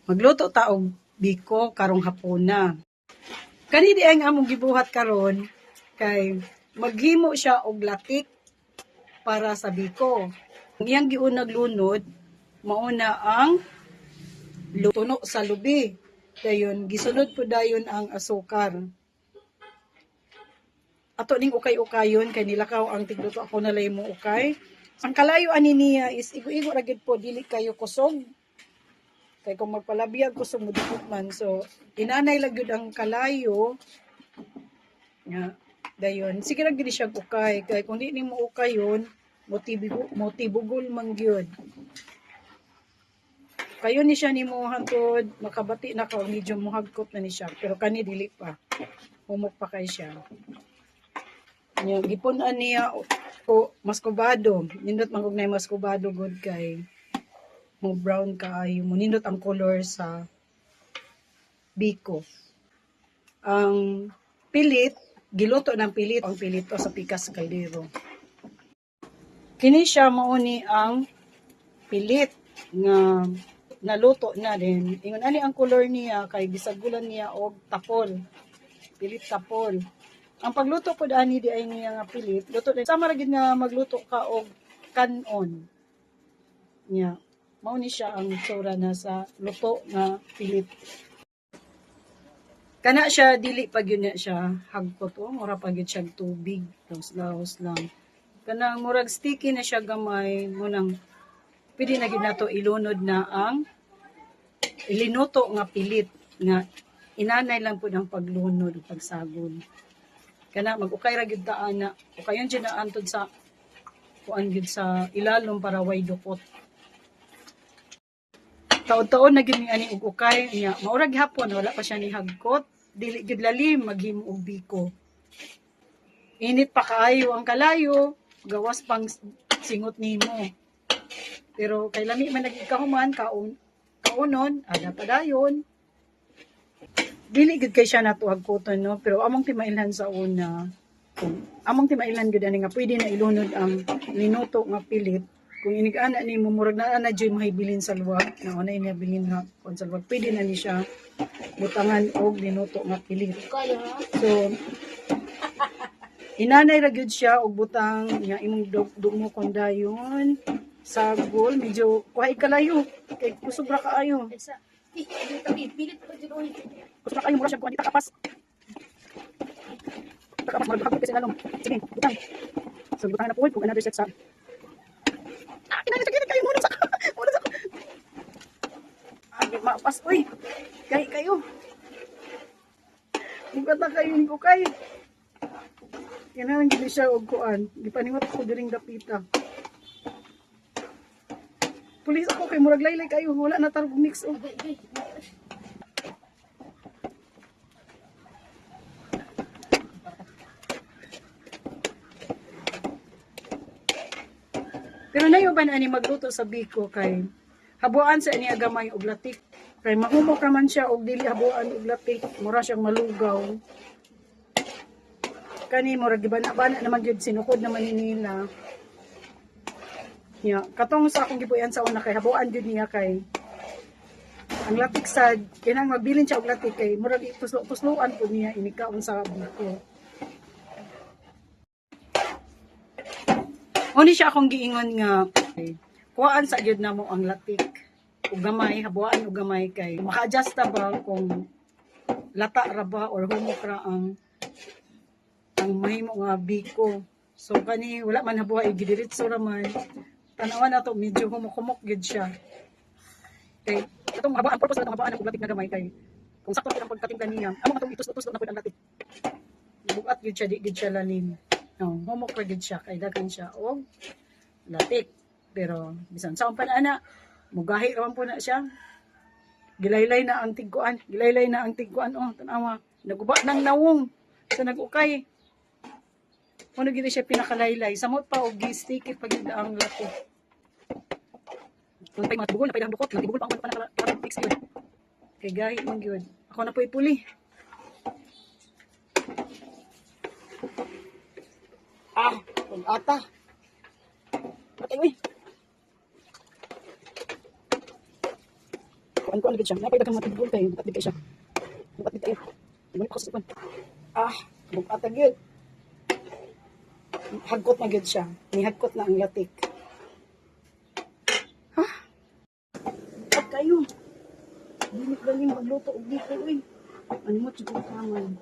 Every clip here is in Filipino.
Magluto ta og biko karong hapuna. Kani di ang among gibuhat karon kay maghimo siya og latik para sa biko. Ang iyang giunag lunod mauna ang tuno sa lubi. Dayon gisunod po dayon ang asukar. Ato ning ukay-ukayon kay nilakaw ang tigluto ako nalay mo ukay. Ang kalayo ani niya is igo-igo ra gid po dili kayo kusog. Kay kung magpalabiyag kusog mo dikot man. So inanay lang gyud ang kalayo. Nga dayon sige ra gyud siya ukay kay kung di nimo ukayon motibugol man gyud. Kayo ni siya nimo hantod makabati na ka medyo mohagkot na ni siya pero kani dili pa. Humok pa kay siya. Nya gipon-an niya o maskobado. Nindot man og nay maskobado good kay mo brown kaayo mo nindot ang color sa biko. Ang pilit giluto ng pilit ang pilito sa pikas kaldero. Kini siya mao ni ang pilit nga naluto na din. Ingon ani ang color niya kay gisagulan niya og tapol. Pilit tapol. Ang pagluto po ani di ay niya nga pilit. Luto din sama ra gid nga magluto ka og kanon. Nya mao ni siya ang tsura na sa luto nga pilit. Kana siya dili pa gyud na siya hagpot o mura pa gyud siya tubig. Laos lang. Kanang murag sticky na siya gamay mo nang pwede na gyud nato ilunod na ang ilinuto nga pilit nga inanay lang po ng paglunod o pagsagol. Kana mag-ukay ra gyud ta ana. Ukayon gyud na antod sa kuan gyud sa ilalom para way dukot. Taon-taon na gyud ni ani og ukay nya maura gihapon wala pa siya ni hagkot. Dili gyud lalim maghimo og biko. Init pa kaayo ang kalayo, gawas pang singot nimo. Pero kay lami man nagikahuman kaunon ada pa dayon. Dili gid kay siya nato hagkoton no, pero among timailhan sa una. Among timailhan gid ani nga pwede na ilunod ang linuto nga pilit. Kung inigaana ni mo murag naa na joy mahibilin sa luwag, na unay niya bilin nga kon sa luwag, pwede na ni siya butangan og linuto nga pilit. So inanay ra gyud siya og butang nga imong dugmo kon dayon sagol medyo kuhay kalayo kay kusog ra kaayo. Pilit pa dyan oy. Kusog ra kaayo mura siya kuha di takapas. Takapas maghagod kasi lalong. Sige, butang. So butang na po kung another set sa kinahanglan kayo muna sa Agad maapas oy. Kayo. Bukat na kayo ko kay. Kinahanglan gid siya og kuan. Gipaniwat ko diring dapita. Pulis ako kay murag laylay kayo wala na tarog mix og. Pero nayo ba na ani magluto sa biko kay habuan sa niya gamay og latik. Kay mahumok naman siya og dili habuan og latik, mura siyang malugaw. Kani murag gibana-bana naman gyud sinukod naman ni nila. Ya, katong sa akong gipuy-an sa una kay habuan gyud niya kay ang latik sad kinang mabilin siya og latik kay murag pusluan pud niya inikaon sa biko. Oni siya akong giingon nga kuhaan sa gyud namo ang latik ug gamay habuan og gamay kay maka-adjust ta ba kung lata ra ba or humok ra ang mahimo nga biko. So kani wala man habuhay gidiretso ra man tanawan nato medyo humok-humok gyud siya. Kay itong habaan purpose natong habaan og latik na gamay kay kung sakto ang pagkatimpla niya amo atong itus-utus na pud ang latik. Bugat gyud siya di gyud siya lalim. No, humok ra gyud siya kay daghan siya og latik. Pero bisan sa pa ana, mugahi ra man po na siya. Gilaylay na ang tigkuan, oh, tanawa. Naguba nang nawong sa nag-ukay. Kuno gid siya pinakalaylay, samot pa og gi-sticky pag ang latik. Kung tay matbugol na pay dukot, natibugol pa ang para fix yun. Kay gahi man gyud. Ako na po ipuli. Ata. Patay, uy. ang kuan gid siya. Napay daghang matibol kay bukat gid siya. Bukat gid kayo. Ibalik ko sa ipon. Bukat na gid. Hagkot na gid siya. Nihagkot na ang latik. Bukat kayo. Dinik galing magluto og dito uy. Ano mo siguro kaman.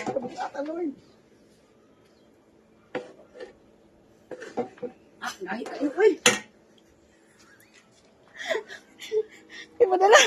Kabukatan Lord. Nahi kayo uy. Ay, madala.